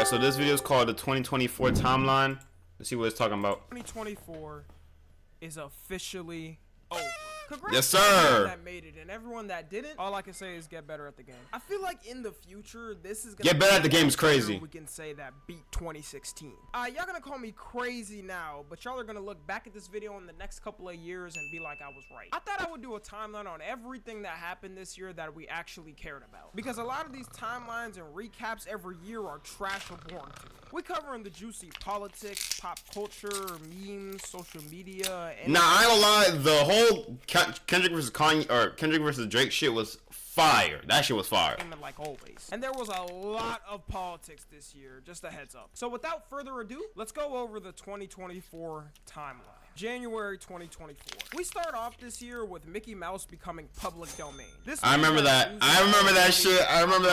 Alright, so this video is called the 2024 timeline. Let's see what it's talking about. 2024 is officially over. Congrats yes, to everyone sir. that made it and everyone that didn't. All I can say is get better at the game. I feel like in the future, this is gonna get better at the game is crazy. We can say that beat 2016. Y'all gonna call me crazy now, but y'all are gonna look back at this video in the next couple of years and be like, I was right. I thought I would do a timeline on everything that happened this year that we actually cared about, because a lot of these timelines and recaps every year are trash or boring to me. We covering the juicy politics, pop culture, memes, social media, and nah, I ain't gonna lie, the whole Kendrick versus Kanye or Kendrick versus Drake shit was fire. That shit was fire. Like always. And there was a lot of politics this year, just a heads up. So without further ado, let's go over the 2024 timeline. January 2024. We start off this year with Mickey Mouse becoming public domain. I remember that. I remember that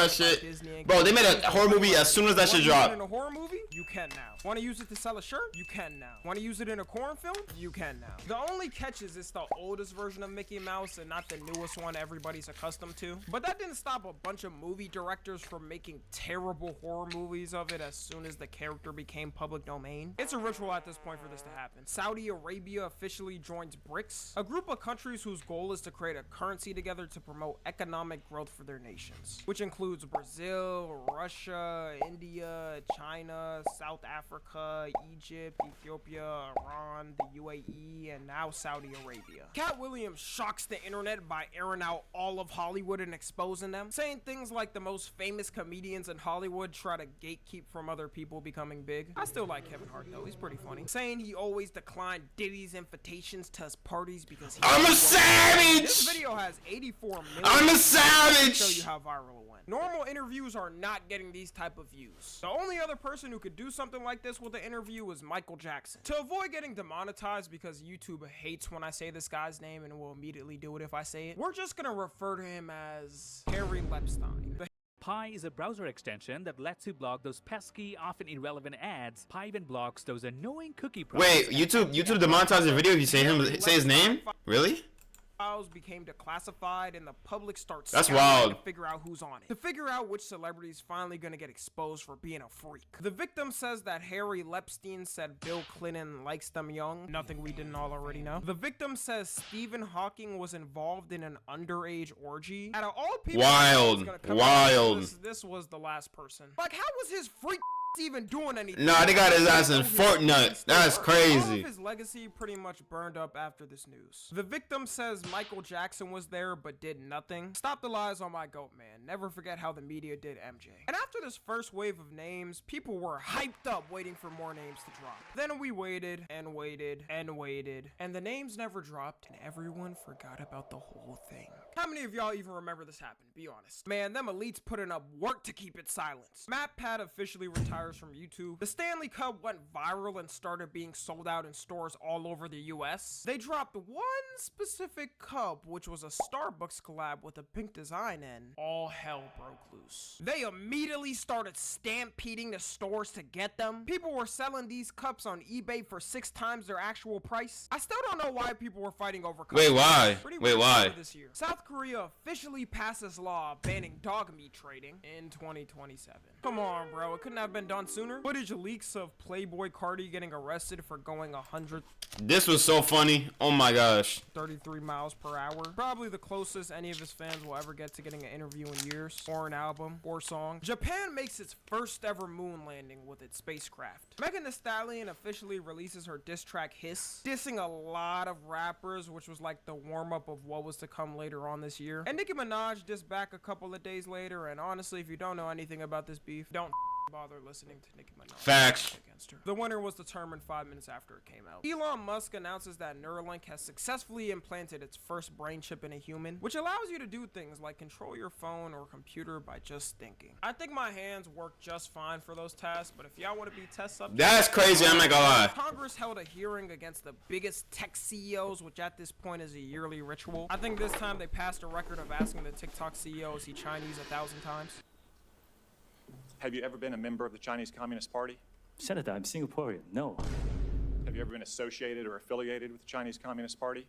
shit. Bro, they made a horror movie as soon as that shit dropped. In a horror movie? You can now. Want to use it to sell a shirt? You can now. Want to use it in a corn film? You can now. The only catch is it's the oldest version of Mickey Mouse and not the newest one everybody's accustomed to. But that didn't stop a bunch of movie directors from making terrible horror movies of it as soon as the character became public domain. It's a ritual at this point for this to happen. Saudi Arabia officially joins BRICS, a group of countries whose goal is to create a currency together to promote economic growth for their nations, which includes Brazil, Russia, India, China, South Africa, Egypt, Ethiopia, Iran, the UAE, and now Saudi Arabia. Cat Williams shocks the internet by airing out all of Hollywood and exposing them, saying things like the most famous comedians in Hollywood try to gatekeep from other people becoming big. I still like Kevin Hart though, he's pretty funny. Saying he always declined Diddy's invitations to his parties because I'm a savage! This video has 84 million. I'm a savage! To show you how viral it went. Normal interviews are not getting these type of views. The only other person who could do something like this with an interview is Michael Jackson. To avoid getting demonetized because YouTube hates when I say this guy's name and will immediately do it if I say it, we're just gonna refer to him as Harry Lepstein. Pi is a browser extension that lets you block those pesky, often irrelevant ads. Pi even blocks those annoying cookie Wait, YouTube demonetized the video if you say his name? Really? Files became declassified and the public starts to figure out who's on it. To figure out which celebrity is finally gonna get exposed for being a freak. The victim says that Harry Lepstein said Bill Clinton likes them young, nothing we didn't all already know. The victim says Stephen Hawking was involved in an underage orgy. Out of all people, this was the last person. Like, how was his freak even doing anything? Nah, they got his ass in Fortnite. That's crazy. All of his legacy pretty much burned up after this news. The victim says Michael Jackson was there but did nothing. Stop the lies on my goat, man. Never forget how the media did MJ. And after this first wave of names, people were hyped up waiting for more names to drop. Then we waited and waited and waited, and the names never dropped, and everyone forgot about the whole thing. How many of y'all even remember this happened? Be honest. Man, them elites putting up work to keep it silent. MatPat officially retired from YouTube. The Stanley Cup went viral and started being sold out in stores all over the US. They dropped one specific cup, which was a Starbucks collab with a pink design, and all hell broke loose. They immediately started stampeding the stores to get them. People were selling these cups on eBay for 6 times their actual price. I still don't know why people were fighting over cups. Wait, why? Wait, why? This year. South Korea officially passes law banning dog meat trading in 2027. Come on, bro. It couldn't have been done sooner. Footage leaks of Playboy Cardi getting arrested for going 100. This was so funny. Oh my gosh. 33 miles per hour. Probably the closest any of his fans will ever get to getting an interview in years, or an album, or song. Japan makes its first ever moon landing with its spacecraft. Megan Thee Stallion officially releases her diss track Hiss, dissing a lot of rappers, which was like the warm-up of what was to come later on this year. And Nicki Minaj dissed back a couple of days later, and honestly, if you don't know anything about this beef, don't bother listening to Nicki Minaj. Facts. Against her. The winner was determined 5 minutes after it came out. Elon Musk announces that Neuralink has successfully implanted its first brain chip in a human, which allows you to do things like control your phone or computer by just thinking. I think my hands work just fine for those tasks, but if y'all want to be test subjects, that's crazy. I'm not gonna lie. Congress held a hearing against the biggest tech CEOs, which at this point is a yearly ritual. I think this time they passed a record of asking the TikTok CEO, is he Chinese, 1,000 times. Have you ever been a member of the Chinese Communist Party? Senator, I'm Singaporean. No. Have you ever been associated or affiliated with the Chinese Communist Party?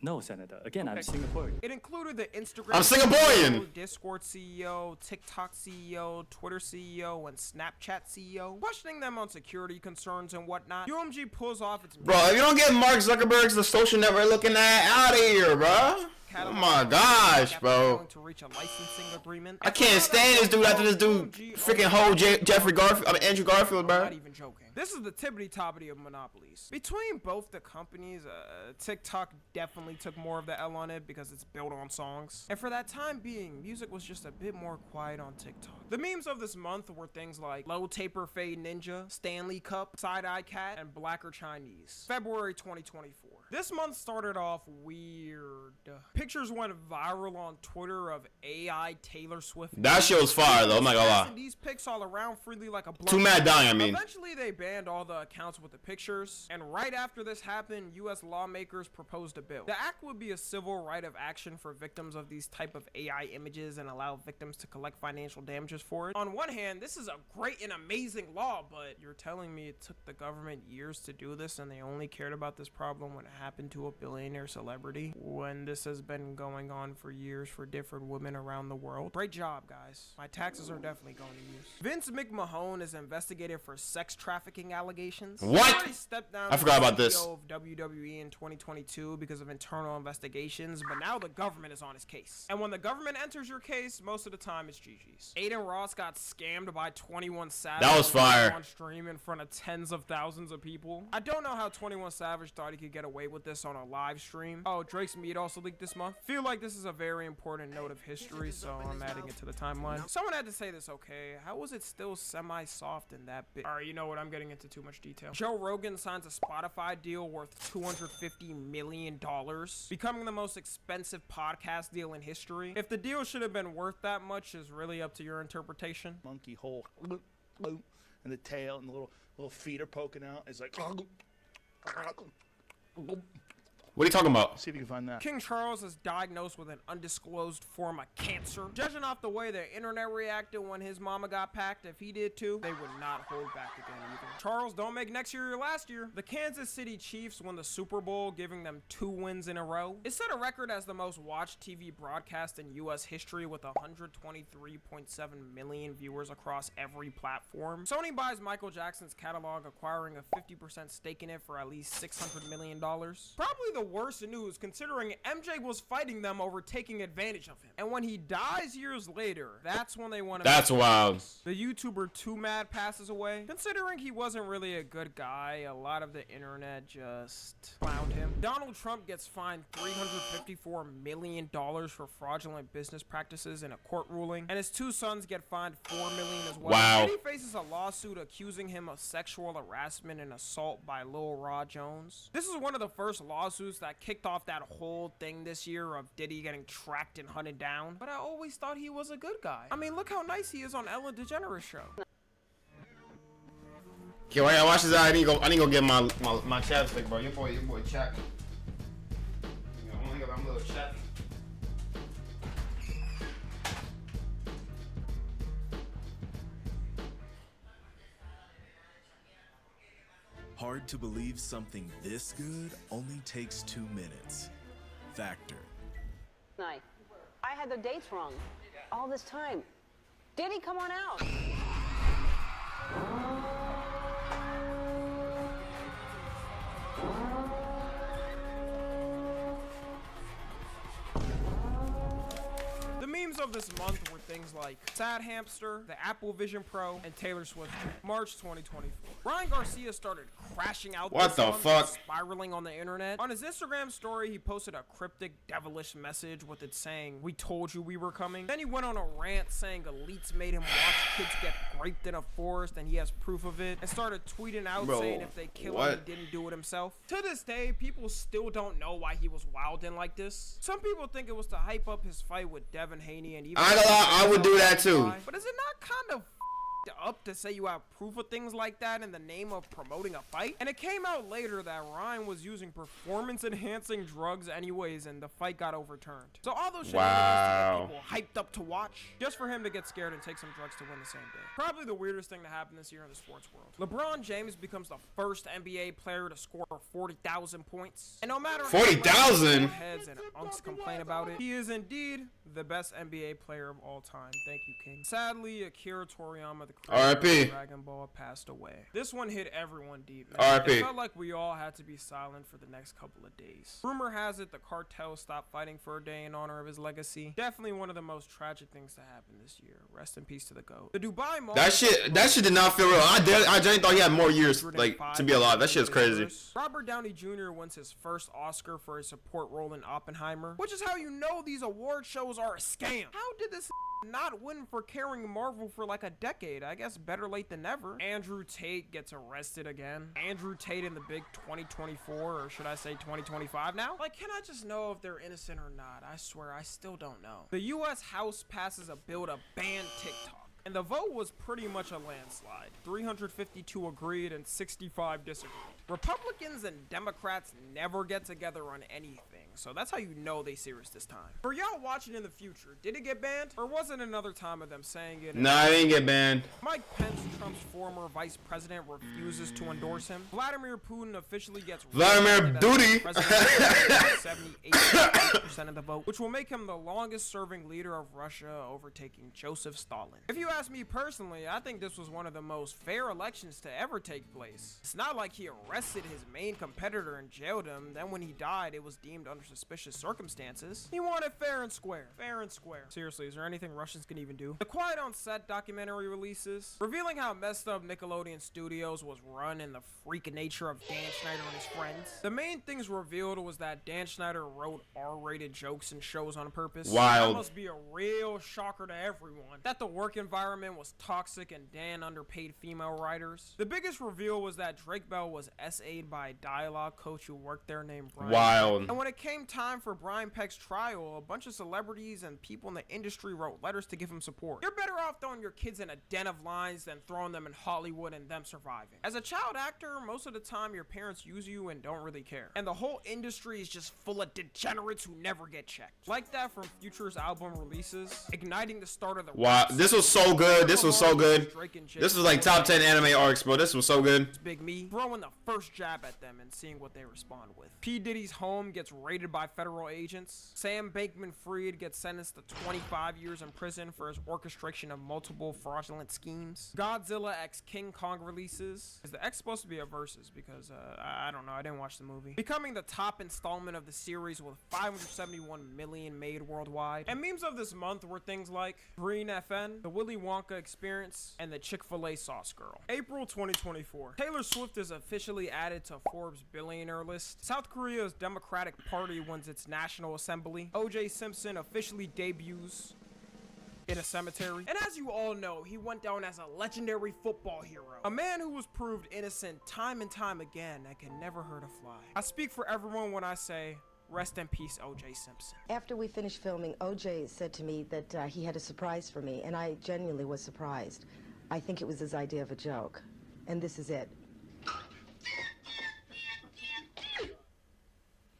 No, Senator. Again, I'm Singaporean. It included the Instagram I'm Singaporean. CEO, Discord CEO, TikTok CEO, Twitter CEO, and Snapchat CEO, questioning them on security concerns and whatnot. UMG pulls off its Bro, if you don't get Mark Zuckerberg's the social network looking at out of here, bro. Oh my gosh, bro. To reach a licensing agreement. I can't stand this dude after this dude freaking whole Jeffrey Garfield, Andrew Garfield, bro. Not even joking. This is the tippity-toppity of monopolies. Between both the companies, TikTok definitely took more of the L on it because it's built on songs. And for that time being, music was just a bit more quiet on TikTok. The memes of this month were things like Low Taper Fade Ninja, Stanley Cup, Side-Eye Cat, and Blacker Chinese. February 2024. This month started off weird. Pictures went viral on Twitter of AI Taylor Swift. That shit was fire though, I'm not gonna lie. These pics all around freely like a blood. Too mad dying, I mean. Eventually they banned all the accounts with the pictures, and right after this happened, US lawmakers proposed a bill. The act would be a civil right of action for victims of these type of AI images and allow victims to collect financial damages for it. On one hand, this is a great and amazing law, but you're telling me it took the government years to do this and they only cared about this problem when it happened to a billionaire celebrity, when this has been going on for years for different women around the world? Great job, guys. My taxes are definitely going to use. Vince McMahon is investigated for sex trafficking allegations. What? He already stepped down I forgot about as this. CEO of WWE in 2022 because of internal investigations, but now the government is on his case. And when the government enters your case, most of the time it's GG's. Aiden Ross got scammed by 21 Savage. That was fire. On stream in front of tens of thousands of people. I don't know how 21 Savage thought he could get away with this on a live stream. Oh, Drake's meat also leaked this month. Feel like this is a very important note of history, so I'm adding it to the timeline. Someone had to say this, okay? How was it still semi-soft in that bit? Alright, you know what? I'm getting into too much detail. Joe Rogan signs a Spotify deal worth $250 million, becoming the most expensive podcast deal in history. If the deal should have been worth that much is really up to your interpretation. Monkey hole, and the tail and the little feet are poking out. It's like. What are you talking about? See if you can find that. King Charles is diagnosed with an undisclosed form of cancer. Judging off the way the internet reacted when his mama got packed, if he did too, they would not hold back again either. Charles, don't make next year your last year. The Kansas City Chiefs won the Super Bowl, giving them 2 wins in a row. It set a record as the most watched TV broadcast in US history with 123.7 million viewers across every platform. Sony buys Michael Jackson's catalog, acquiring a 50% stake in it for at least $600 million. Probably the worst news, considering MJ was fighting them over taking advantage of him. And when he dies years later, that's when they want to. That's wild. The YouTuber Too Mad passes away. Considering he wasn't really a good guy, a lot of the internet just clowned him. Donald Trump gets fined $354 million for fraudulent business practices in a court ruling, and his 2 sons get fined $4 million as well. Wow. And he faces a lawsuit accusing him of sexual harassment and assault by Lil Rod Jones. This is one of the first lawsuits that kicked off that whole thing this year of Diddy getting tracked and hunted down. But I always thought he was a good guy. I mean, look how nice he is on Ellen DeGeneres show. Okay, wait, I watch this out. I need to go get my chapstick, bro. Your boy chappy. I'm a little chappy. Hard to believe something this good only takes 2 minutes. Factor. Night. I had the dates wrong all this time. Did he come on out? The memes of this month were things like Sad Hamster, the Apple Vision Pro, and Taylor Swift. March 2024. Ryan Garcia started crashing out. What the fuck? Spiraling on the internet. On his Instagram story, he posted a cryptic, devilish message with it saying, "We told you we were coming." Then he went on a rant saying elites made him watch kids get raped in a forest and he has proof of it, and started tweeting out saying if they kill him, he didn't do it himself. To this day, people still don't know why he was wilding like this. Some people think it was to hype up his fight with Devin Haney, and even I would do that too. But is it not kind of up to say you have proof of things like that in the name of promoting a fight? And it came out later that Ryan was using performance-enhancing drugs anyways, and the fight got overturned. So all those shit to get people hyped up to watch, just for him to get scared and take some drugs to win the same day. Probably the weirdest thing to happen this year in the sports world. LeBron James becomes the first NBA player to score 40,000 points. And no matter 40,000 heads and unks complain about it, he is indeed the best NBA player of all time. Thank you, King. Sadly, Akira Toriyama, the creator of Dragon Ball, passed away. This one hit everyone deep, man. It felt like we all had to be silent for the next couple of days. Rumor has it the cartel stopped fighting for a day in honor of his legacy. Definitely one of the most tragic things to happen this year. Rest in peace to the GOAT. The Dubai Mall. That shit did not feel real. I genuinely thought he had more years like to be alive. That shit is crazy. Robert Downey Jr. wins his first Oscar for his support role in Oppenheimer, which is how you know these award shows are a scam. How did this not win for carrying Marvel for like a decade? I guess better late than never. Andrew Tate gets arrested again. Andrew Tate in the big 2024, or should I say 2025 now? Like, can I just know if they're innocent or not? I swear, I still don't know. The U.S. House passes a bill to ban TikTok. And the vote was pretty much a landslide. 352 agreed and 65 disagreed. Republicans and Democrats never get together on anything, so that's how you know they serious this time. For y'all watching in the future, did it get banned? Or was it another time of them saying it? Nah, it didn't get banned. Mike Pence, Trump's former vice president, refuses to endorse him. Vladimir Putin officially gets Vladimir Duty 78% of the vote, which will make him the longest serving leader of Russia, overtaking Joseph Stalin. If you ask me personally, I think this was one of the most fair elections to ever take place. It's not like he arrested his main competitor and jailed him, then when he died it was deemed under suspicious circumstances. He won it fair and square. Fair and square. Seriously, is there anything Russians can even do? The Quiet on Set documentary releases, revealing how messed up Nickelodeon Studios was run and the freak nature of Dan Schneider and his friends. The main things revealed was that Dan Schneider wrote R-rated jokes and shows on purpose. Wild. That must be a real shocker to everyone. That the work environment was toxic and Dan underpaid female writers. The biggest reveal was that Drake Bell was SA'd by a dialogue coach who worked there named Brian. Wild. And when it came time for Brian Peck's trial, a bunch of celebrities and people in the industry wrote letters to give him support. You're better off throwing your kids in a den of lions than throwing them in Hollywood and them surviving. As a child actor, most of the time your parents use you and don't really care. And the whole industry is just full of degenerates who never get checked. Like that from Future's album releases, igniting the start of the Wow, this was so good. This was so good. This was like top 10 anime arcs, bro. This was so good. Big Me throwing the first jab at them and seeing what they respond with. P. Diddy's home gets raided by federal agents. Sam Bankman-Fried gets sentenced to 25 years in prison for his orchestration of multiple fraudulent schemes. Godzilla x King Kong releases. Is the X supposed to be a versus? Because I don't know, I didn't watch the movie. Becoming the top installment of the series with 571 million made worldwide. And memes of this month were things like Green FN, the Willy Wonka Experience, and the Chick-fil-A Sauce Girl. April 2024. Taylor Swift is officially added to Forbes billionaire list. South Korea's Democratic Party wins its National Assembly. O.J. Simpson officially debuts in a cemetery. And as you all know, he went down as a legendary football hero. A man who was proved innocent time and time again and can never hurt a fly. I speak for everyone when I say, rest in peace, O.J. Simpson. After we finished filming, O.J. said to me that he had a surprise for me, and I genuinely was surprised. I think it was his idea of a joke. And this is it.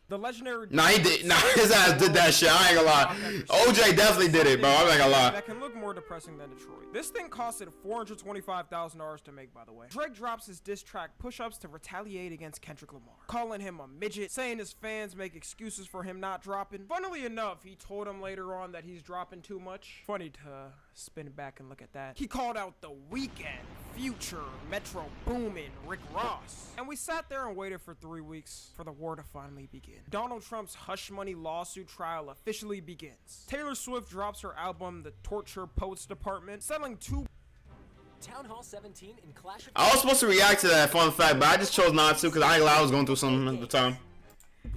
The legendary... Nah, he did. Nah, his ass did that shit. I ain't gonna lie. OJ definitely did it, bro. I'm not gonna lie. That can look more depressing than Detroit. This thing costed $425,000 to make, by the way. Drake drops his diss track Push-Ups to retaliate against Kendrick Lamar, calling him a midget, saying his fans make excuses for him not dropping. Funnily enough, he told him later on that he's dropping too much. Funny to spin it back and look at that. He called out The Weeknd, Future, Metro Boomin, Rick Ross. And we sat there and waited for 3 weeks for the war to finally begin. Donald Trump's hush money lawsuit trial officially begins. Taylor Swift drops her album, The Torture Poets Department, selling Town Hall 17 in Clash of... I was supposed to react to that fun fact, but I just chose not to because I ain't gonna lie, I was going through something at the time.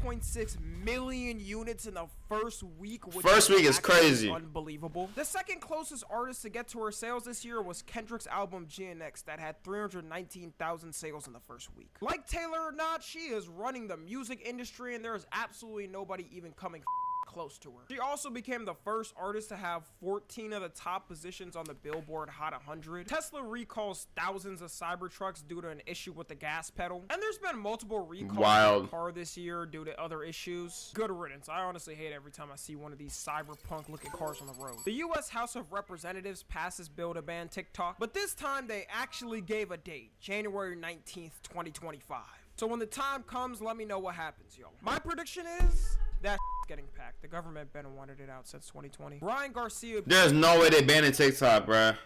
2.6 million units in the first week. First week is crazy. Unbelievable. The second closest artist to get to her sales this year was Kendrick's album GNX that had 319,000 sales in the first week. Like Taylor or not, she is running the music industry and there is absolutely nobody even coming close to her. She also became the first artist to have 14 of the top positions on the Billboard Hot 100. Tesla recalls thousands of Cybertrucks due to an issue with the gas pedal. And there's been multiple recalls of the car this year due to other issues. Good riddance. I honestly hate every time I see one of these cyberpunk looking cars on the road. The US House of Representatives passes this bill to ban TikTok, but this time they actually gave a date, January 19th, 2025. So when the time comes, let me know what happens, yo. My prediction is that getting packed. The government been wanted it out since 2020. Ryan Garcia. There's no way they banned TikTok, bruh.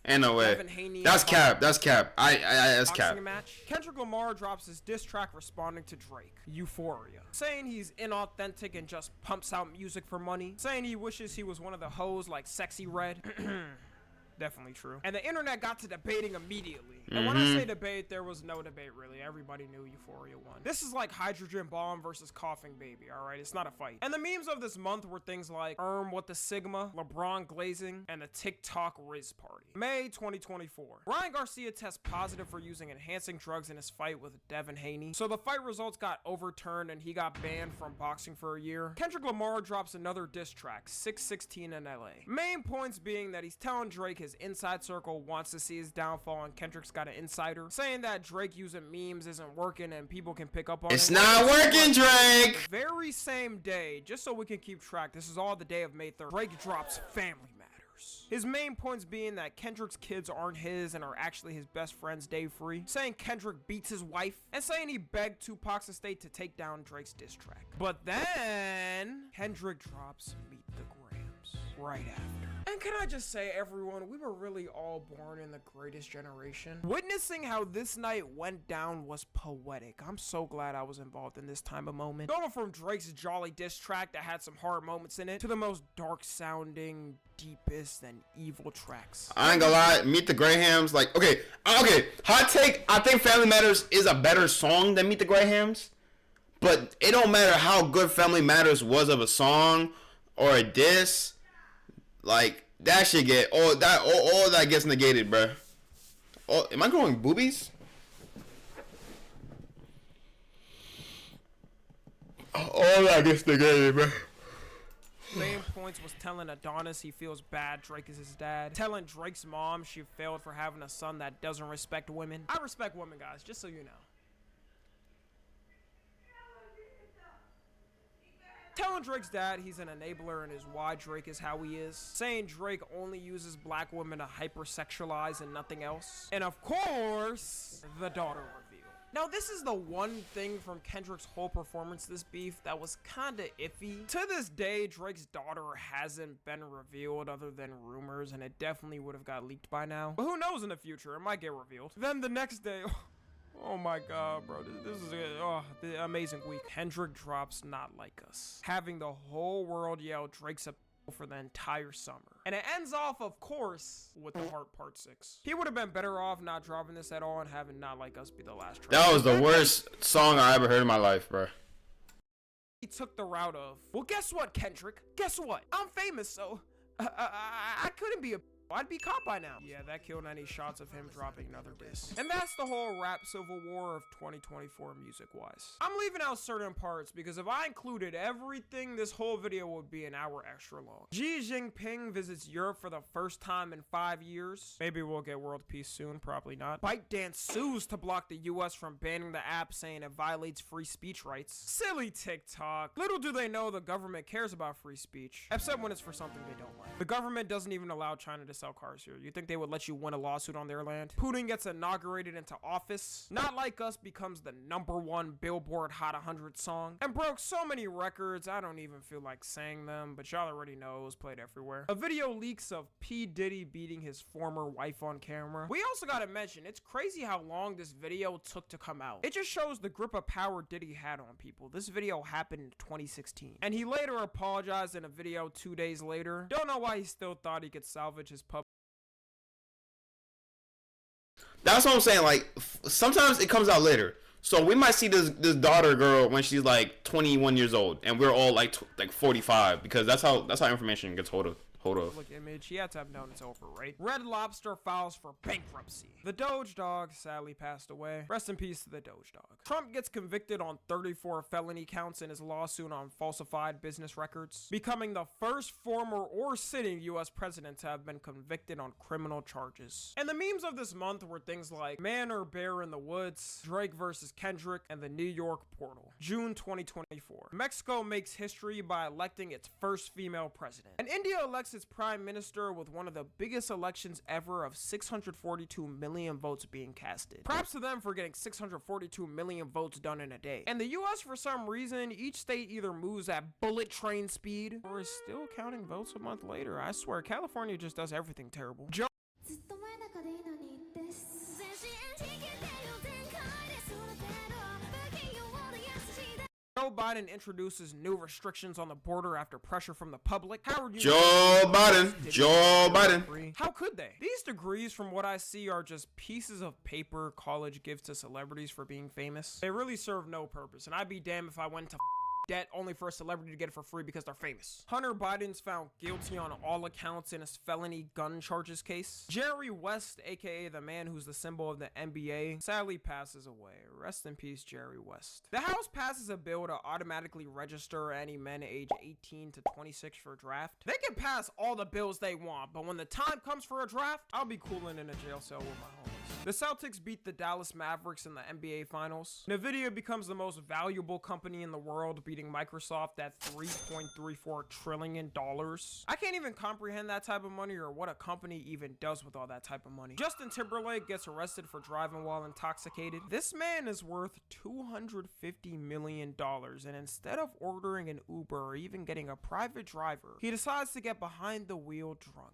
Ain't no way. That's cap. That's cap. That's cap. Match. Kendrick Lamar drops his diss track responding to Drake, Euphoria, saying he's inauthentic and just pumps out music for money, saying he wishes he was one of the hoes like Sexy Red. Definitely true. And the internet got to debating immediately. And when I say debate, there was no debate really. Everybody knew Euphoria won. This is like Hydrogen Bomb versus Coughing Baby, alright? It's not a fight. And the memes of this month were things like with the Sigma, LeBron glazing, and the TikTok Riz party. May 2024. Ryan Garcia tests positive for using enhancing drugs in his fight with Devin Haney. So the fight results got overturned and he got banned from boxing for a year. Kendrick Lamar drops another diss track, 616 in LA. Main points being that he's telling Drake his inside circle wants to see his downfall and Kendrick's got an insider, saying that Drake using memes isn't working and people can pick up on it. It's not working, Drake! Very same day, just so we can keep track, this is all the day of May 3rd, Drake drops Family Matters. His main points being that Kendrick's kids aren't his and are actually his best friend's day free, saying Kendrick beats his wife, and saying he begged Tupac's estate to take down Drake's diss track. But then, Kendrick drops Meet the Grams right after. And can I just say, everyone, we were really all born in the greatest generation. Witnessing how this night went down was poetic. I'm so glad I was involved in this time of moment. Going from Drake's jolly diss track that had some hard moments in it to the most dark sounding, deepest, and evil tracks. I ain't gonna lie, Meet the Grahams, like, okay, hot take, I think Family Matters is a better song than Meet the Grahams, but it don't matter how good Family Matters was of a song or a diss. Like, that shit get all that gets negated, bruh. Oh, am I growing boobies? All that gets negated, bruh. Main points was telling Adonis he feels bad Drake is his dad, telling Drake's mom she failed for having a son that doesn't respect women. I respect women, guys, just so you know. Telling Drake's dad he's an enabler and is why Drake is how he is. Saying Drake only uses black women to hypersexualize and nothing else. And of course, the daughter reveal. Now this is the one thing from Kendrick's whole performance this beef that was kinda iffy. To this day, Drake's daughter hasn't been revealed other than rumors, and it definitely would have got leaked by now. But who knows in the future, it might get revealed. Then the next day, oh my god, bro, this is the amazing week. Kendrick drops Not Like Us, having the whole world yell Drake's a for the entire summer. And it ends off, of course, with The Heart Part 6. He would have been better off not dropping this at all and having Not Like Us be the last track. That was the worst song I ever heard in my life, bro. He took the route of, well, guess what, Kendrick? Guess what? I'm famous, so I couldn't be a I'd be caught by now. Yeah, that killed any shots of him dropping another diss. And that's the whole rap civil war of 2024 music-wise. I'm leaving out certain parts because if I included everything, this whole video would be an hour extra long. Xi Jinping visits Europe for the first time in 5 years. Maybe we'll get world peace soon, probably not. ByteDance sues to block the US from banning the app, saying it violates free speech rights. Silly TikTok. Little do they know the government cares about free speech, except when it's for something they don't like. The government doesn't even allow China to sell cars here. You think they would let you win a lawsuit on their land? Putin gets inaugurated into office. Not Like Us becomes the #1 Billboard Hot 100 song and broke so many records I don't even feel like saying them, but y'all already know it was played everywhere. A video leaks of P. Diddy beating his former wife on camera. We also gotta mention, it's crazy how long this video took to come out. It just shows the grip of power Diddy had on people. This video happened in 2016, and he later apologized in a video 2 days later. Don't know why he still thought he could salvage his public. That's what I'm saying. Like, sometimes it comes out later. So we might see this daughter girl when she's like 21 years old, and we're all like 45, because that's how information gets hold Hold up. Public image, he had to have known it's over, right? Red Lobster files for bankruptcy. The Doge Dog sadly passed away. Rest in peace to the Doge Dog. Trump gets convicted on 34 felony counts in his lawsuit on falsified business records, becoming the first former or sitting US president to have been convicted on criminal charges. And the memes of this month were things like Man or Bear in the Woods, Drake versus Kendrick, and the New York portal. June 2024. Mexico makes history by electing its first female president. And India elects its prime minister with one of the biggest elections ever of 642 million votes being casted. Props to them for getting 642 million votes done in a day. And the US, for some reason, each state either moves at bullet train speed or is still counting votes a month later. I swear, California just does everything terrible. Joe Biden introduces new restrictions on the border after pressure from the public. Joe Biden. How could they? These degrees, from what I see, are just pieces of paper college gives to celebrities for being famous. They really serve no purpose, and I'd be damned if I went to debt only for a celebrity to get it for free because they're famous. Hunter Biden's found guilty on all accounts in his felony gun charges case. Jerry West, aka the man who's the symbol of the NBA, sadly passes away. Rest in peace, Jerry West. The House passes a bill to automatically register any men age 18 to 26 for draft. They can pass all the bills they want, but when the time comes for a draft, I'll be cooling in a jail cell with my homies. The Celtics beat the Dallas Mavericks in the NBA Finals. Nvidia becomes the most valuable company in the world, beating Microsoft at $3.34 trillion. I can't even comprehend that type of money or what a company even does with all that type of money. Justin Timberlake gets arrested for driving while intoxicated. This man is worth $250 million, and instead of ordering an Uber or even getting a private driver, he decides to get behind the wheel drunk.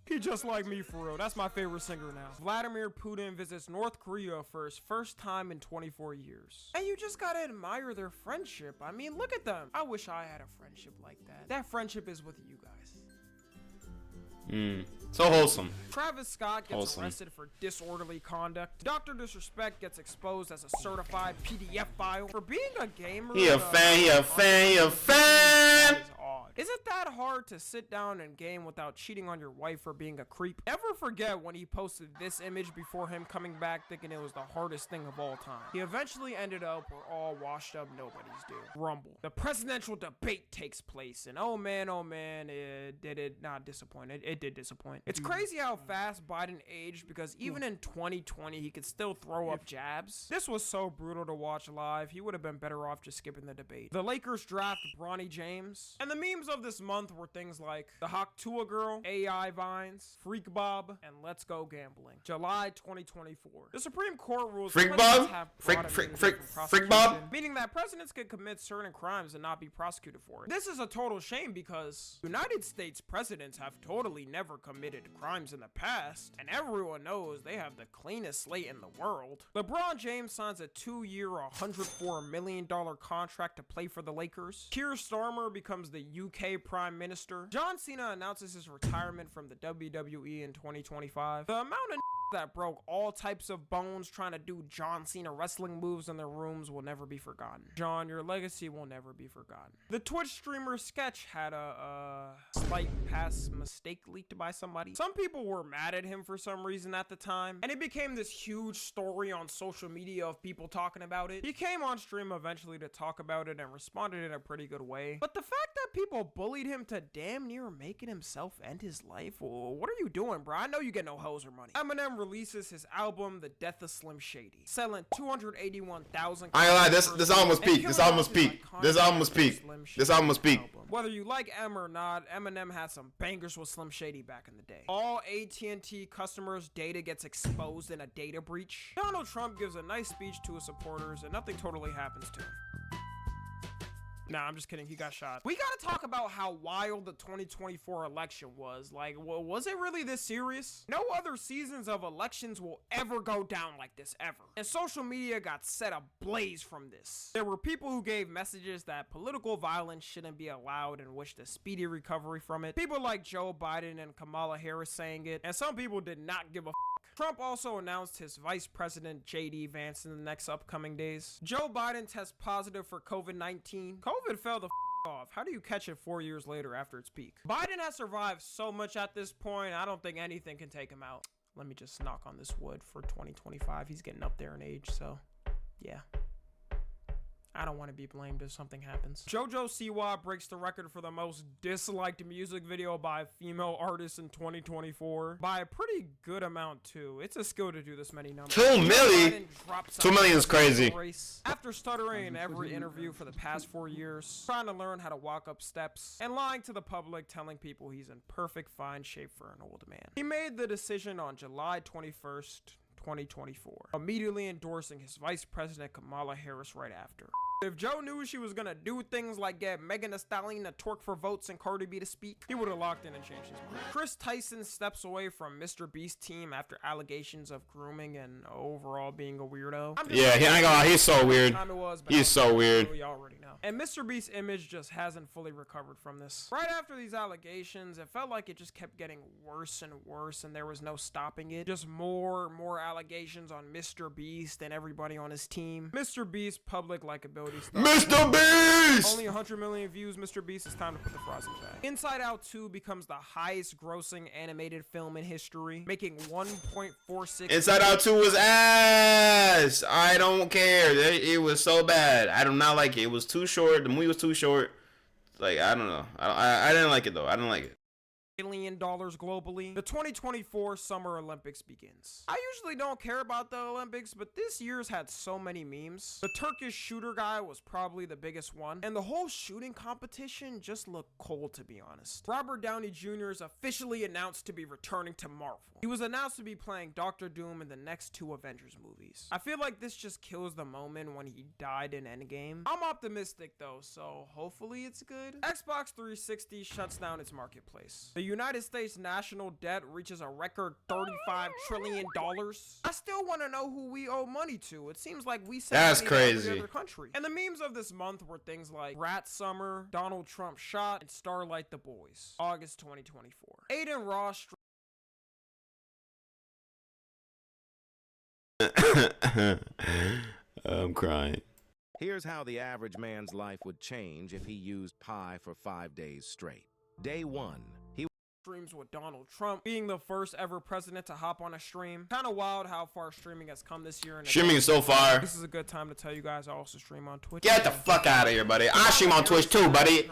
He just like me, for real. That's my favorite singer now. Vladimir Putin visits North Korea for his first time in 24 years. And you just gotta admire their friendship. I mean, look at them. I wish I had a friendship like that. That friendship is with you guys. So wholesome. Travis Scott gets arrested for disorderly conduct. Dr. Disrespect gets exposed as a certified PDF file. For being a gamer, He a fan. Isn't that hard to sit down and game without cheating on your wife or being a creep? Ever forget when he posted this image before him coming back thinking it was the hardest thing of all time? He eventually ended up where all washed up nobodies do. Rumble. The presidential debate takes place, and oh man, it did not disappoint. It did disappoint. It's crazy how fast Biden aged, because even in 2020 he could still throw up jabs. This was so brutal to watch live. He would have been better off just skipping the debate. The Lakers draft Bronny James, and the memes of this month were things like the Hawk Tua girl, AI vines, Freak Bob, and Let's Go Gambling. July 2024. The Supreme Court rules Freak Bob? Freak Bob? Meaning that presidents can commit certain crimes and not be prosecuted for it. This is a total shame because United States presidents have totally never committed crimes in the past, and everyone knows they have the cleanest slate in the world. LeBron James signs a 2-year, $104 million contract to play for the Lakers. Keir Starmer becomes the UK Prime Minister. John Cena announces his retirement from the WWE in 2025. The amount of that broke all types of bones trying to do John Cena wrestling moves in their rooms will never be forgotten. John, your legacy will never be forgotten. The Twitch streamer Sketch had a slight pass mistake leaked by somebody. Some people were mad at him for some reason at the time, and it became this huge story on social media of people talking about it. He came on stream eventually to talk about it and responded in a pretty good way. But the fact that people bullied him to damn near making himself end his life, well, what are you doing, bro? I know you get no hoes or money. Eminem releases his album The Death of Slim Shady, selling 281,000. I ain't gonna lie, this album was peak. This album was peak. This album was peak. This album was peak. Whether you like M or not, Eminem had some bangers with Slim Shady back in the day. All AT&T customers' data gets exposed in a data breach. Donald Trump gives a nice speech to his supporters and nothing totally happens to him. Nah, I'm just kidding. He got shot. We gotta talk about how wild the 2024 election was. Like, was it really this serious? No other seasons of elections will ever go down like this, ever. And social media got set ablaze from this. There were people who gave messages that political violence shouldn't be allowed and wished a speedy recovery from it. People like Joe Biden and Kamala Harris saying it. And some people did not give a Trump also announced his Vice President J.D. Vance in the next upcoming days. Joe Biden tests positive for COVID-19. COVID fell the off. How do you catch it 4 years later after its peak? Biden has survived so much at this point, I don't think anything can take him out. Let me just knock on this wood for 2025. He's getting up there in age, so yeah. I don't want to be blamed if something happens. JoJo Siwa breaks the record for the most disliked music video by a female artist in 2024 by a pretty good amount too. It's a skill to do this many numbers. 2 million? 2 million is crazy. After stuttering in every interview for the past 4 years, trying to learn how to walk up steps, and lying to the public, telling people he's in perfect fine shape for an old man. He made the decision on July 21st, 2024, immediately endorsing his Vice President Kamala Harris right after. If Joe knew she was gonna do things like get Megan Thee Stallion to twerk for votes and Cardi B to speak, he would have locked in and changed his mind. Chris Tyson steps away from Mr. Beast's team after allegations of grooming and overall being a weirdo. Yeah, he ain't gonna lie, he's so weird. He's so weird. You already know. And Mr. Beast's image just hasn't fully recovered from this. Right after these allegations, it felt like it just kept getting worse and worse, and there was no stopping it. Just more allegations on Mr. Beast and everybody on his team. Mr. Beast's public likability. Mr. Beast! Only 100 million views, Mr. Beast. It's time to put the frosting back. Inside Out 2 becomes the highest grossing animated film in history, making 1.46. Inside Out 2 was ass. I don't care. It was so bad. I do not like it. It was too short. The movie was too short. Like, I don't know. I didn't like it, though. I didn't like it. $1 billion globally. The 2024 Summer Olympics begins. I usually don't care about the Olympics, but this year's had so many memes. The Turkish shooter guy was probably the biggest one, and the whole shooting competition just looked cold, to be honest. Robert Downey Jr. is officially announced to be returning to Marvel. He was announced to be playing Doctor Doom in the next 2 Avengers movies. I feel like this just kills the moment when he died in Endgame. I'm optimistic though, so hopefully it's good. Xbox 360 shuts down its marketplace. The United States national debt reaches a record $35 trillion. I still want to know who we owe money to. It seems like we send That's money to crazy. every other country. And the memes of this month were things like Rat Summer, Donald Trump shot, and Starlight the Boys. August 2024. Aiden Ross. I'm crying. Here's how the average man's life would change if he used pie for 5 days straight. Day 1. Streams with Donald Trump being the first ever president to hop on a stream. Kind of wild how far streaming has come this year. Streaming is so far. This is a good time to tell you guys I also stream on Twitch. Get the fuck out of here, buddy. I stream on Twitch too, buddy.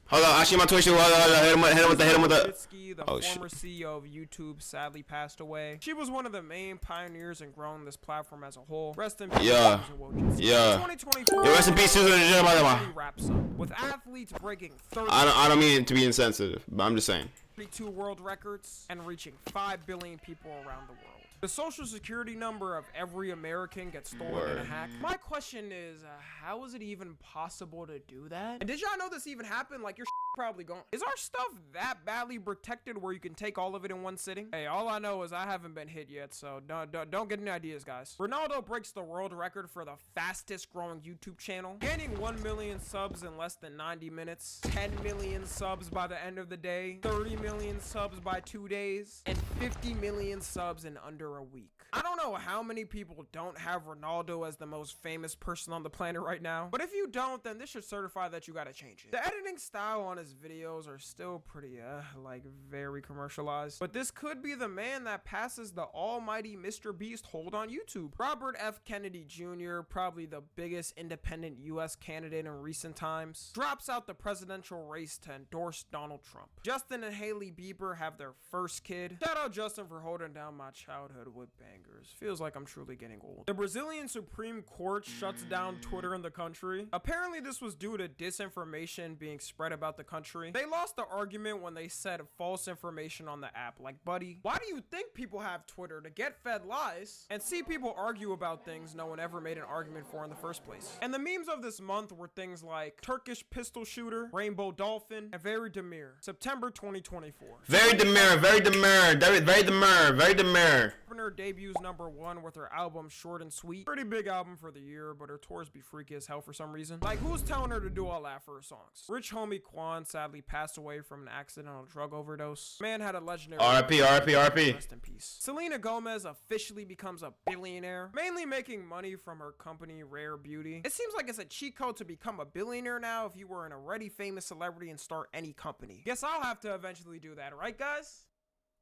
Hold on, I stream on Twitch too. Hold on, hit him with the. The former CEO of YouTube sadly passed away. She was one of the main pioneers in growing this platform as a whole. Rest in peace. Yeah. 2024. Rest in peace, Susan. Wraps up with athletes breaking 30. I don't mean to be insensitive, but I'm just saying. 32 world records and reaching 5 billion people around the world. The social security number of every American gets stolen in a hack. My question is, how is it even possible to do that? And did y'all know this even happened? Like, your probably gone. Is our stuff that badly protected where you can take all of it in one sitting? Hey, all I know is I haven't been hit yet, so don't get any ideas, guys. Ronaldo breaks the world record for the fastest growing YouTube channel, gaining 1 million subs in less than 90 minutes, 10 million subs by the end of the day, 30 million subs by 2 days, and 50 million subs in under a week. I don't know how many people don't have Ronaldo as the most famous person on the planet right now, but if you don't, then this should certify that you gotta change it. The editing style on his videos are still pretty, like, very commercialized, but this could be the man that passes the almighty Mr. Beast hold on YouTube. Robert F. Kennedy Jr., probably the biggest independent US candidate in recent times, drops out the presidential race to endorse Donald Trump. Justin and Hailey Bieber have their first kid. Shout out Justin for holding down my childhood with bangers. Feels like I'm truly getting old. The Brazilian Supreme Court shuts down Twitter in the country. Apparently this was due to disinformation being spread about the country. They lost the argument when they said false information on the app. Like, buddy, why do you think people have Twitter? To get fed lies and see people argue about things no one ever made an argument for in the first place. And the memes of this month were things like Turkish pistol shooter, Rainbow Dolphin, and Very Demure. September 2024. Very demure, very demure, very demure, very demure. Her debuts #1 with her album Short and Sweet. Pretty big album for the year, but her tours be freaky as hell for some reason. Like, who's telling her to do all that for her songs? Rich homie Quan John sadly passed away from an accidental drug overdose. Man had a legendary R.I.P. R.I.P. R.I.P. Rest in peace. Selena Gomez officially becomes a billionaire, mainly making money from her company Rare Beauty. It seems like it's a cheat code to become a billionaire now if you were an already famous celebrity and start any company. Guess I'll have to eventually do that, right guys?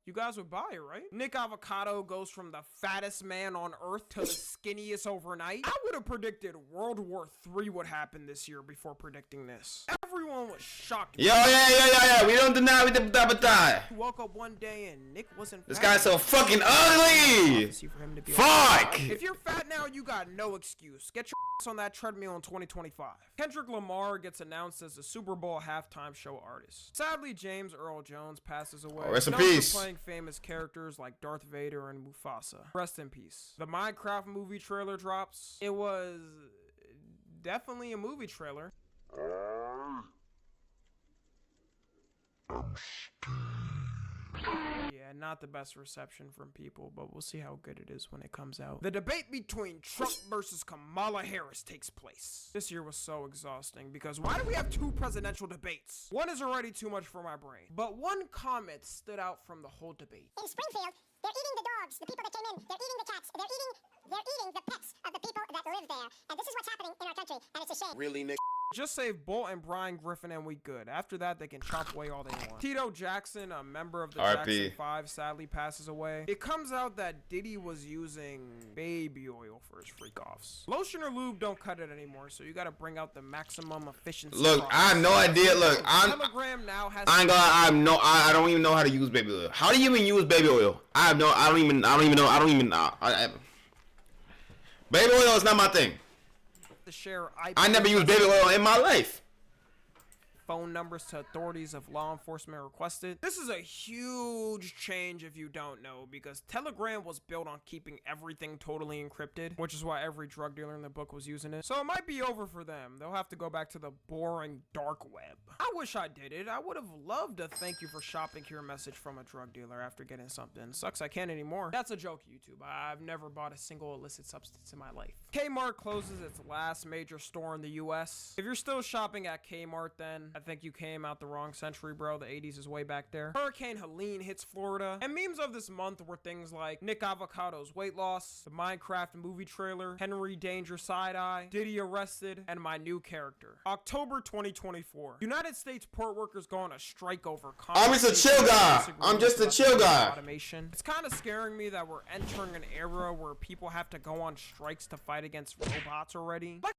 You guys would buy it, right? Nick Avocado goes from the fattest man on earth to the skinniest overnight. I would have predicted World War III would happen this year before predicting this. Everyone was shocked. Yeah. We don't deny, we die. Woke up one day and Nick wasn't fat. This guy's so fucking ugly. Fuck. If you're fat now, you got no excuse. Get your ass on that treadmill in 2025. Kendrick Lamar gets announced as the Super Bowl halftime show artist. Sadly, James Earl Jones passes away. Rest in Known for peace. playing famous characters like Darth Vader and Mufasa. Rest in peace. The Minecraft movie trailer drops. It was definitely a movie trailer. Yeah, not the best reception from people, but we'll see how good it is when it comes out. The debate between Trump versus Kamala Harris takes place. This year was so exhausting because why do we have two presidential debates? One is already too much for my brain, but one comment stood out from the whole debate. In Springfield, they're eating the dogs, the people that came in. They're eating the cats. They're eating the pets of the people that live there. And this is what's happening in our country, and it's a shame. Really, Nick? Just save Bolt and Brian Griffin and we good. After that, they can chop away all they want. Tito Jackson, a member of the R.I.P. Jackson 5, sadly passes away. It comes out that Diddy was using baby oil for his freak-offs. Lotion or lube don't cut it anymore, so you gotta bring out the maximum efficiency. Look, I have no idea. Look, Telegram now has I don't even know how to use baby oil. How do you even use baby oil? I don't even know. Baby oil is not my thing. to share I never used baby oil in my life. Phone numbers to authorities if law enforcement requested. This is a huge change if you don't know, because Telegram was built on keeping everything totally encrypted, which is why every drug dealer in the book was using it. So it might be over for them. They'll have to go back to the boring dark web. I wish I did it. I would have loved to thank you for shopping here message from a drug dealer after getting something. Sucks I can't anymore. That's a joke, YouTube. I've never bought a single illicit substance in my life. Kmart closes its last major store in the US. If you're still shopping at Kmart, then I think you came out the wrong century, bro. The 80s is way back there. Hurricane Helene hits Florida, and memes of this month were things like Nick Avocado's weight loss, the Minecraft movie trailer, Henry Danger side-eye, Diddy arrested, and my new character. October 2024. United States port workers go on a strike over I'm just a chill guy. I'm just a chill guy. Automation. It's kind of scaring me that we're entering an era where people have to go on strikes to fight against robots already. Like,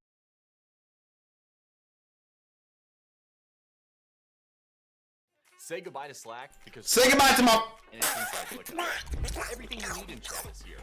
say goodbye to Slack because say goodbye to my and it's inside look everything you need in chat is here.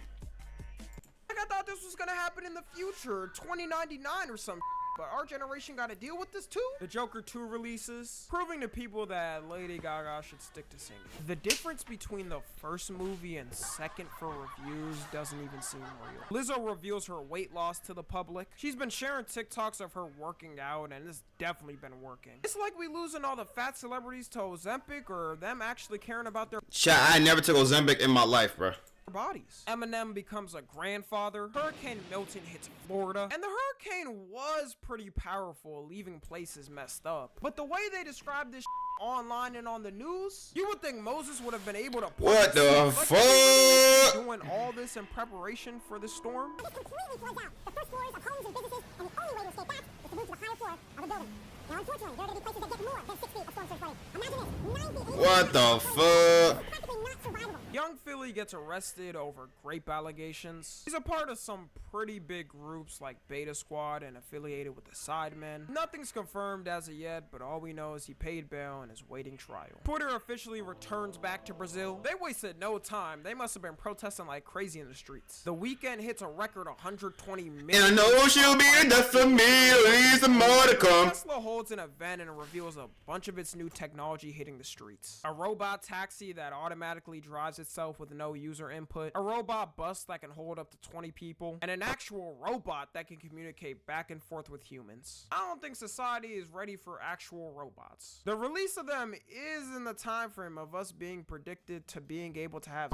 like I thought this was gonna happen in the future, 2099 or some. But our generation got to deal with this too. The Joker 2 releases, proving to people that Lady Gaga should stick to singing. The difference between the first movie and second for reviews doesn't even seem real. Lizzo reveals her weight loss to the public. She's been sharing TikToks of her working out, and it's definitely been working. It's like we losing all the fat celebrities to Ozempic, or them actually caring about their I never took Ozempic in my life, bro. bodies. Eminem becomes a grandfather. Hurricane Milton hits Florida, and the hurricane was pretty powerful, leaving places messed up. But the way they described this online and on the news, you would think Moses would have been able to. What the fuck? Doing all this in preparation for the storm. It completely floods out the first floors of homes and businesses, and the only way to escape that is to move to the higher floor of a building. Now, unfortunately, there are going to be places that get more than 6 feet of storm surge flooding. Imagine this: 90, 80 What the fuck? It's practically not survivable. Young Philly gets arrested over rape allegations. He's a part of some pretty big groups like Beta Squad and affiliated with the Sidemen. Nothing's confirmed as of yet, but all we know is he paid bail and is waiting trial. Twitter officially returns back to Brazil. They wasted no time. They must have been protesting like crazy in the streets. The Weeknd hits a record 120 million. And I know she'll be enough for me, at least some more to come. Tesla holds an event and reveals a bunch of its new technology hitting the streets. A robot taxi that automatically drives drives itself with no user input, a robot bus that can hold up to 20 people, and an actual robot that can communicate back and forth with humans. I don't think society is ready for actual robots. The release of them is in the time frame of us being predicted to being able to have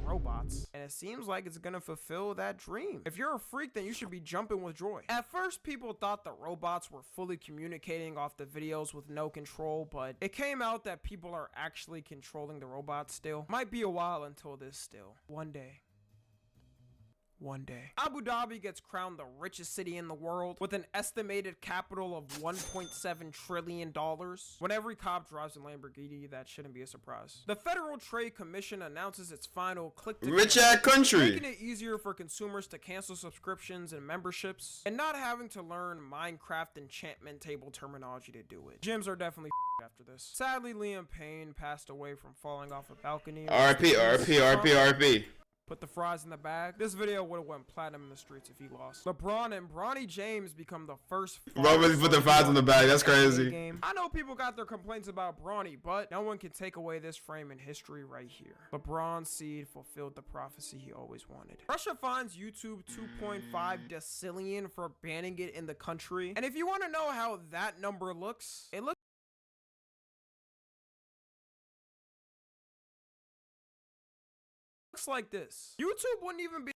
robots, and it seems like it's gonna fulfill that dream. If you're a freak, then you should be jumping with joy. At first, people thought the robots were fully communicating off the videos with no control, but it came out that people are actually controlling the robots still. Might be a while until this still. One day. One day. Abu Dhabi gets crowned the richest city in the world with an estimated capital of $1.7 trillion. When every cop drives a Lamborghini, that shouldn't be a surprise. The Federal Trade Commission announces its final click to rich ass country, making it easier for consumers to cancel subscriptions and memberships and not having to learn Minecraft enchantment table terminology to do it. Gyms are definitely after this. Sadly, Liam Payne passed away from falling off a balcony. RP, RP, RP, RP. Put the fries in the bag. This video would have went platinum in the streets if he lost. LeBron and Bronny James become the first. Bro, really put the fries in the bag. That's crazy. Game. I know people got their complaints about Bronny, but no one can take away this frame in history right here. LeBron's seed fulfilled the prophecy he always wanted. Russia fines YouTube 2.5 decillion for banning it in the country. And if you want to know how that number looks, it looks like this. YouTube wouldn't even be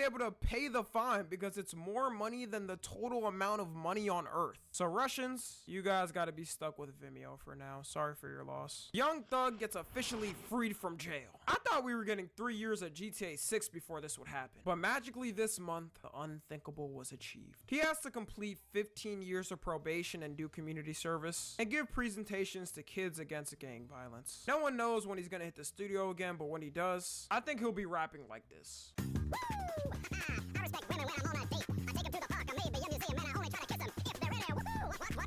able to pay the fine because it's more money than the total amount of money on Earth. So Russians, you guys got to be stuck with Vimeo for now. Sorry for your loss. Young Thug gets officially freed from jail. I thought we were getting 3 years at GTA 6 before this would happen, but magically this month, the unthinkable was achieved. He has to complete 15 years of probation and do community service and give presentations to kids against gang violence. No one knows when he's gonna hit the studio again, but when he does, I think he'll be rapping like this.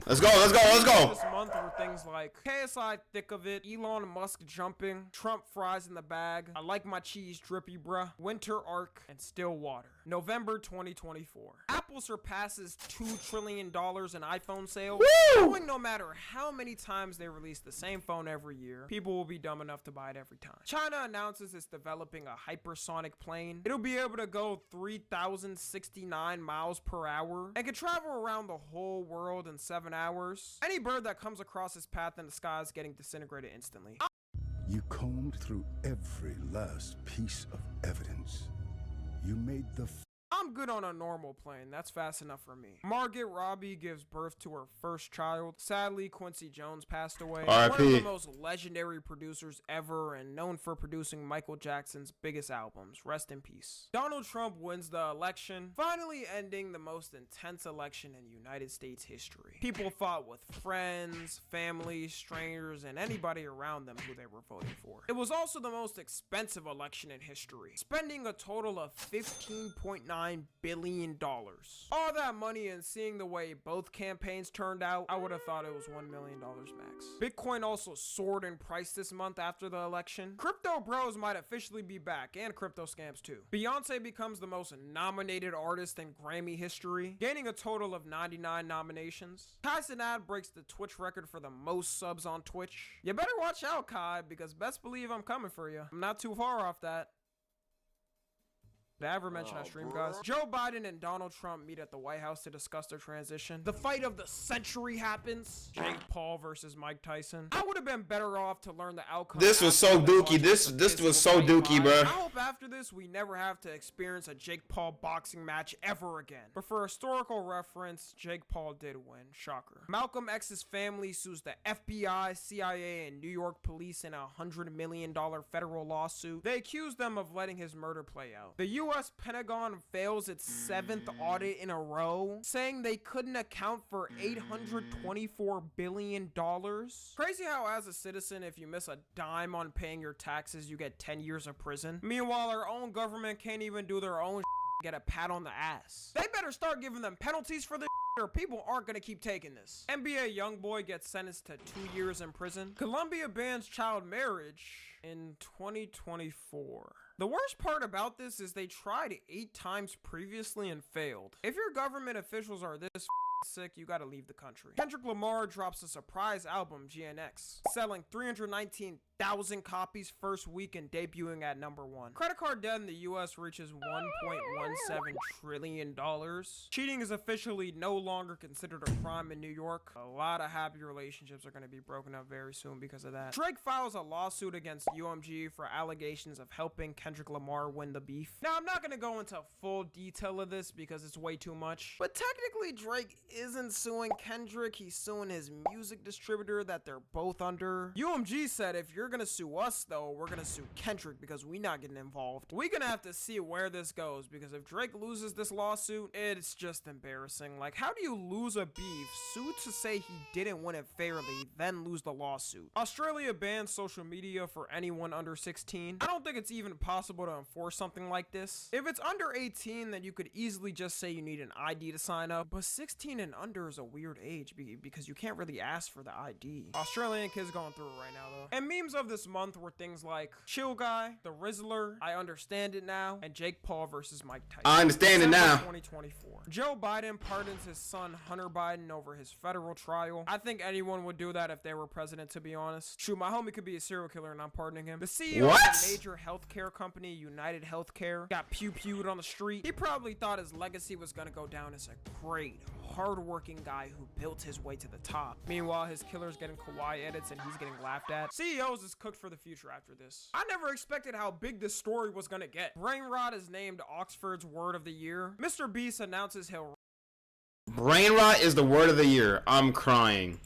Let's go, let's go, let's go. This month were things like KSI thick of it, Elon Musk jumping, Trump fries in the bag, I like my cheese drippy bruh, Winter Arc, and Still Water. November 2024. Apple surpasses $2 trillion in iPhone sales. Knowing no matter how many times they release the same phone every year, people will be dumb enough to buy it every time. China announces it's developing a hypersonic plane. It'll be able to go 3,069 miles per hour and can travel around the whole world in 7 hours. Any bird that comes across its path in the sky is getting disintegrated instantly. You combed through every last piece of evidence. You made the I'm good on a normal plane. That's fast enough for me. Margaret Robbie gives birth to her first child. Sadly, Quincy Jones passed away. R.I.P. One of the most legendary producers ever and known for producing Michael Jackson's biggest albums. Rest in peace. Donald Trump wins the election, finally ending the most intense election in United States history. People fought with friends, family, strangers, and anybody around them who they were voting for. It was also the most expensive election in history, spending a total of $15.9 billion. All that money and seeing the way both campaigns turned out, I would have thought it was $1 million max. Bitcoin also soared in price this month after the election. Crypto bros might officially be back, and crypto scams too. Beyonce becomes the most nominated artist in Grammy history, gaining a total of 99 nominations. Kai Cenat breaks the Twitch record for the most subs on Twitch. You better watch out, Kai, because best believe I'm coming for you. I'm not too far off that. Did I ever mention I stream, guys? Joe Biden and Donald Trump meet at the White House to discuss their transition. The fight of the century happens. Jake Paul versus Mike Tyson. I would have been better off to learn the outcome. This was so dookie. This was so dookie, bro. I hope after this, we never have to experience a Jake Paul boxing match ever again. But for historical reference, Jake Paul did win. Shocker. Malcolm X's family sues the FBI, CIA, and New York police in a $100 million federal lawsuit. They accuse them of letting his murder play out. The US Pentagon fails its 7th audit in a row, saying they couldn't account for $824 billion. Crazy how as a citizen, if you miss a dime on paying your taxes, you get 10 years of prison. Meanwhile, our own government can't even do their own get a pat on the ass. They better start giving them penalties for this or people aren't gonna keep taking this. NBA YoungBoy gets sentenced to 2 years in prison. Colombia bans child marriage in 2024. The worst part about this is they tried 8 times previously and failed. If your government officials are this sick, you gotta leave the country. Kendrick Lamar drops a surprise album, GNX, selling 319,000 copies first week and debuting at #1. Credit card debt in the US reaches $1.17 trillion. Cheating is officially no longer considered a crime in New York. A lot of happy relationships are going to be broken up very soon because of that. Drake files a lawsuit against UMG for allegations of helping Kendrick Lamar win the beef. Now, I'm not going to go into full detail of this because it's way too much, but technically Drake isn't suing Kendrick, he's suing his music distributor that they're both under. UMG said, if you're gonna sue us though, we're gonna sue Kendrick because we not getting involved. We're gonna have to see where this goes, because if Drake loses this lawsuit, it's just embarrassing. Like, how do you lose a beef, sue to say he didn't win it fairly, then lose the lawsuit? Australia bans social media for anyone under 16. I don't think it's even possible to enforce something like this. If it's under 18, then you could easily just say you need an ID to sign up, but 16 and under is a weird age because you can't really ask for the ID. Australian kids going through it right now though. And memes of this month were things like Chill Guy, The Rizzler, I Understand It Now, and Jake Paul versus Mike Tyson. I understand it now. 2024. Joe Biden pardons his son Hunter Biden over his federal trial. I think anyone would do that if they were president, to be honest. Shoot, my homie could be a serial killer and I'm pardoning him. The CEO of a major healthcare company, United Healthcare, got pew-pewed on the street. He probably thought his legacy was gonna go down as a great, hardworking guy who built his way to the top. Meanwhile, his killer's getting kawaii edits and he's getting laughed at. CEOs is cooked for the future after this. I never expected how big this story was gonna get. Brain rot is named Oxford's word of the year. Mr. Beast announces he'll Brain rot is the word of the year. I'm crying.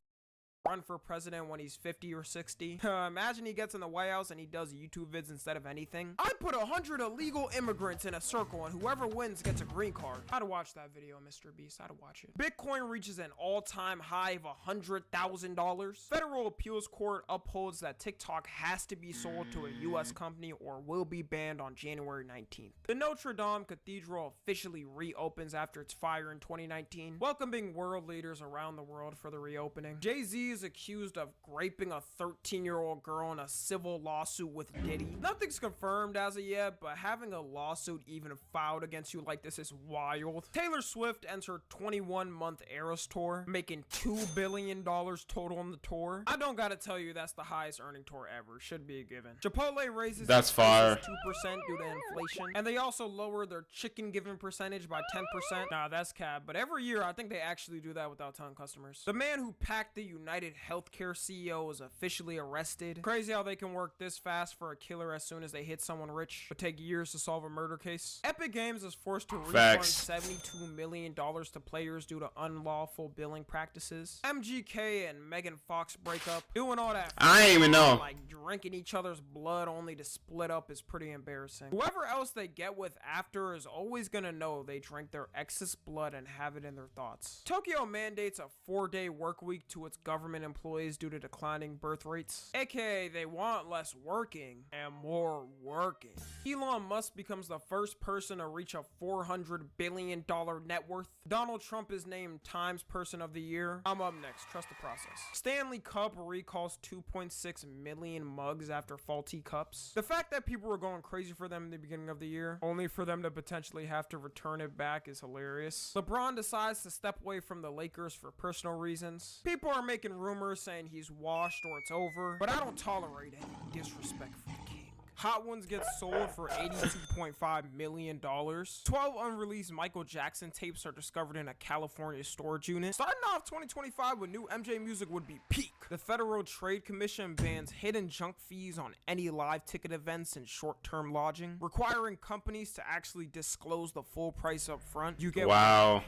run for president when he's 50 or 60. Imagine he gets in the White House and he does YouTube vids instead of anything. I put 100 illegal immigrants in a circle and whoever wins gets a green card. I'd watch that video, Mr. Beast. I'd watch it. Bitcoin reaches an all-time high of $100,000. Federal appeals court upholds that TikTok has to be sold to a US company or will be banned on January 19th. The Notre Dame Cathedral officially reopens after its fire in 2019, welcoming world leaders around the world for the reopening. Jay-Z is accused of raping a 13-year-old girl in a civil lawsuit with Diddy. Nothing's confirmed as of yet, but having a lawsuit even filed against you like this is wild. Taylor Swift ends her 21-month Eras tour, making $2 billion total on the tour. I don't gotta tell you that's the highest earning tour ever. Should be a given. Chipotle raises that's fire 2% due to inflation, and they also lower their chicken giving percentage by 10%. Nah, that's cap, but every year I think they actually do that without telling customers. The man who packed the United Healthcare CEO is officially arrested. Crazy how they can work this fast for a killer as soon as they hit someone rich, but take years to solve a murder case. Epic Games is forced to refund $72 million to players due to unlawful billing practices. MGK and Megan Fox break up. Doing all that I ain't even know. Like drinking each other's blood only to split up is pretty embarrassing. Whoever else they get with after is always gonna know they drank their ex's blood and have it in their thoughts. Tokyo mandates a 4-day work week to its government employees due to declining birth rates, aka they want less working and more working. Elon Musk becomes the first person to reach a $400 billion net worth. Donald Trump is named Times Person of the Year. I'm up next, trust the process. Stanley Cup recalls 2.6 million mugs after faulty cups. The fact that people were going crazy for them in the beginning of the year, only for them to potentially have to return it back, is hilarious. LeBron decides to step away from the Lakers for personal reasons. People are making rumors saying he's washed or it's over, but I don't tolerate any disrespect for the king. Hot Ones gets sold for $82.5 million. 12 unreleased Michael Jackson tapes are discovered in a California storage unit. Starting off 2025 with new MJ music would be peak. The Federal Trade Commission bans hidden junk fees on any live ticket events and short-term lodging, requiring companies to actually disclose the full price up front. You get wow.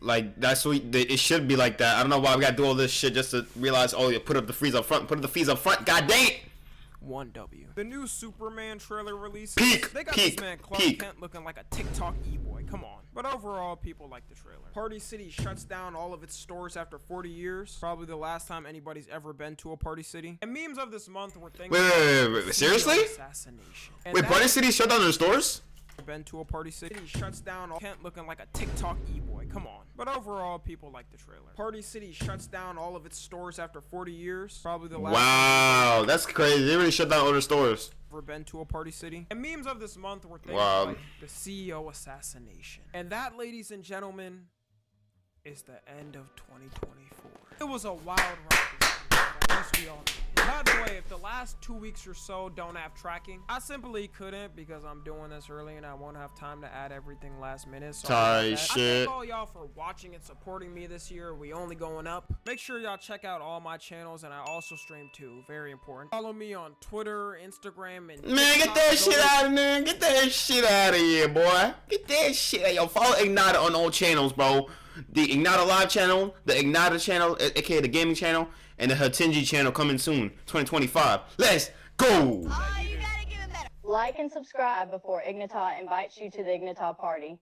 Like, that's what it should be like that. I don't know why we gotta do all this shit just to realize, oh, you put up the fees up front. Put up the fees up front. God dang it. 1W. The new Superman trailer release. Peak. They got this man Clark Kent looking like a TikTok e-boy. Come on. But overall, people like the trailer. Party City shuts down all of its stores after 40 years. Probably the last time anybody's ever been to a Party City. And memes of this month were things wait. Seriously? Assassination. Wait, Party City shut down their stores? Been to a Party City shuts down all Kent looking like a TikTok e-boy. Come on. But overall, people like the trailer. Party City shuts down all of its stores after 40 years. Probably the last. Wow, that's crazy. They really shut down all their stores. Ever been to a Party City? And memes of this month were things like the CEO assassination. And that, ladies and gentlemen, is the end of 2024. It was a wild ride. At least we all know. By the way, if the last 2 weeks or so don't have tracking, I simply couldn't because I'm doing this early and I won't have time to add everything last minute. So I thank all y'all for watching and supporting me this year. We only going up. Make sure y'all check out all my channels, and I also stream too. Very important. Follow me on Twitter, Instagram, and man, get that shit out of there. Get that shit out of here, boy. Get that shit. Yo, follow Ignitah on all channels, bro. The Ignitah live channel, the Ignitah channel, aka the gaming channel, and the Hatinji channel coming soon, 2025. Let's go! Oh, you gotta give it better. Like and subscribe before Ignitah invites you to the Ignitah party.